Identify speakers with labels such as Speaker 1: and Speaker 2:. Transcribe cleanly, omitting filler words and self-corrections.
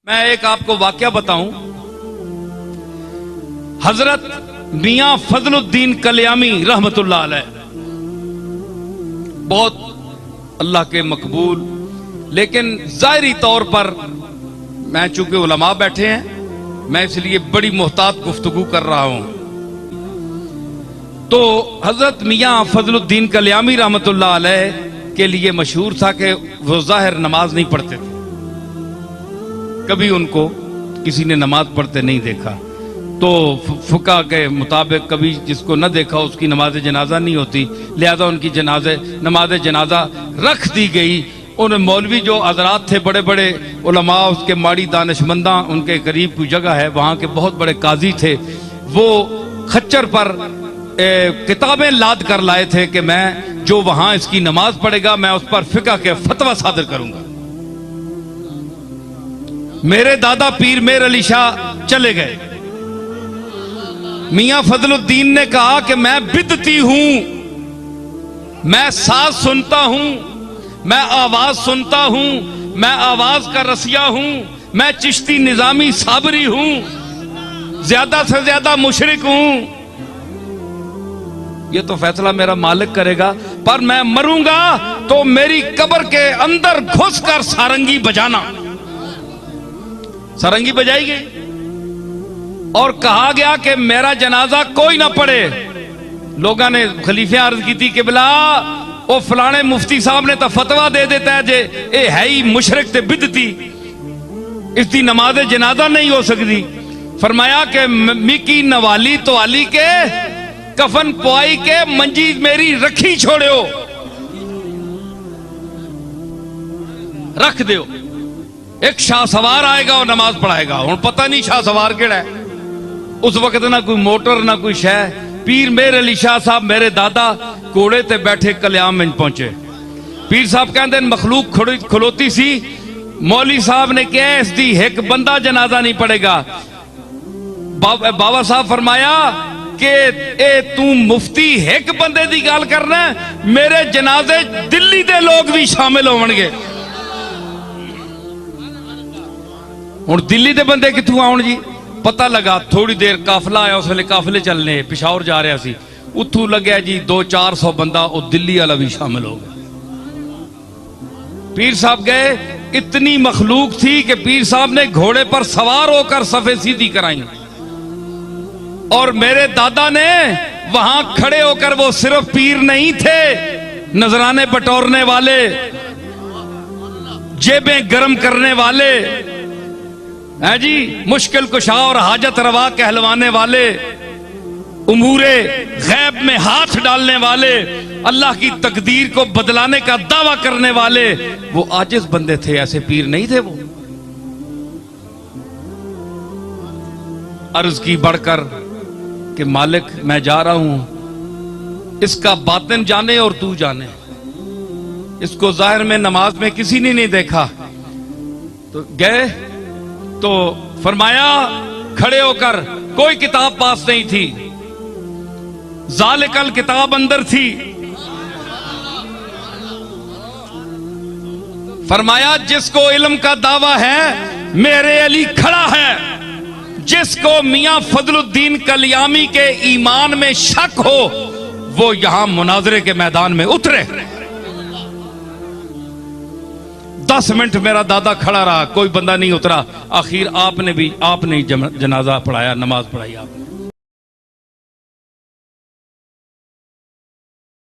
Speaker 1: मैं एक आपको वाकया बताऊं। हजरत मियां फजलुद्दीन कल्यामी रहमतुल्लाह अलैह बहुत अल्लाह के मकबूल, लेकिन जाहिरी तौर पर मैं चूंकि उलमा बैठे हैं, मैं इसलिए बड़ी मोहतात गुफ्तगू कर रहा हूं। तो हजरत मियां फजलुद्दीन कल्यामी रहमतुल्लाह अलैह के लिए मशहूर था कि वो जाहिर नमाज नहीं पढ़ते थे, कभी उनको किसी ने नमाज पढ़ते नहीं देखा। तो फुका के मुताबिक कभी जिसको न देखा उसकी नमाज जनाजा नहीं होती, लिहाजा उनकी नमाज जनाजा रख दी गई। उन मौलवी जो हजरात थे, बड़े बड़े उलमा, उसके माड़ी दानिशमंदा, उनके करीब कोई जगह है, वहाँ के बहुत बड़े काजी थे, वो खच्चर पर किताबें लाद कर लाए थे कि मैं जो वहां इसकी नमाज पढ़ेगा मैं उस पर फिका के फतवा सादर करूंगा। मेरे दादा पीर मेर अली शाह चले गए। मियां फजलुद्दीन ने कहा कि मैं बिदती हूं, मैं साज सुनता हूं, मैं आवाज सुनता हूं, मैं आवाज का रसिया हूं, मैं चिश्ती निजामी साबरी हूं, ज्यादा से ज्यादा मुशरिक हूं। ये तो फैसला मेरा मालिक करेगा, पर मैं मरूंगा तो मेरी कब्र के अंदर घुसकर सारंगी बजाना। सारंगी बजाई गई और कहा गया कि मेरा जनाजा कोई ना पढ़े। लोगों ने खलीफे अर्ज की थी कि बिला वो फलाने मुफ्ती साहब ने तो फतवा दे देता है जे ए है ही मुशरिक ते बिदती, इसकी नमाज जनाजा नहीं हो सकती। फरमाया कि मिकी नवाली तो आली के कफन पुआई के मंजी मेरी रखी छोड़ो, रख दो। एक शाह सवार आएगा और नमाज पढ़ाएगा। हुण पता नहीं शाह सवार केड़ा है। उस वक्त ना कोई मोटर ना कोई शह। पीर मेर अली शाह साहब मेरे दादा घोड़े ते बैठे कल्याम में पहुंचे। पीर साहब कहते मखलूक खलोती सी। मौली साहब ने कहा इसकी एक बंदा जनाजा नहीं पड़ेगा। बाबा साहब फरमाया कि ए तू मुफ्ती एक बंदे की गल करना, मेरे जनाजे दिल्ली के लोग भी शामिल होवणगे। हुण दिल्ली के बंदे कित्थों आउण जी? पता लगा थोड़ी देर काफिला आया, उस वेले काफिले चलने पिशावर जा रहा सी, उत्थों लग्या जी 200-400 बंदा, वो दिल्ली वाला भी शामिल हो गया। पीर साहब गए, इतनी मखलूक थी कि पीर साहब ने घोड़े पर सवार होकर सफे सीधी कराई और मेरे दादा ने वहां खड़े होकर, वो सिर्फ पीर नहीं थे, नजराने बटोरने वाले, जेबें गर्म करने वाले है जी, मुश्किल कुशा और हाजत रवा कहलवाने वाले, उमूरे गैब में हाथ डालने वाले, अल्लाह की तकदीर को बदलाने का दावा करने वाले, वो आजिज बंदे थे, ऐसे पीर नहीं थे वो। अर्ज की बढ़कर कि मालिक मैं जा रहा हूं, इसका बातिन जाने और तू जाने। इसको जाहिर में नमाज में किसी ने नहीं देखा। तो गए तो फरमाया खड़े होकर, कोई किताब पास नहीं थी, जालिकल किताब अंदर थी। फरमाया जिसको इल्म का दावा है मेरे अली खड़ा है, जिसको मियां फजलुद्दीन कल्यामी के ईमान में शक हो वो यहां मुनाजरे के मैदान में उतरे। 10 मिनट मेरा दादा खड़ा रहा, कोई बंदा नहीं उतरा। आखिर आपने ही जनाजा पढ़ाया, नमाज पढ़ाई आपने।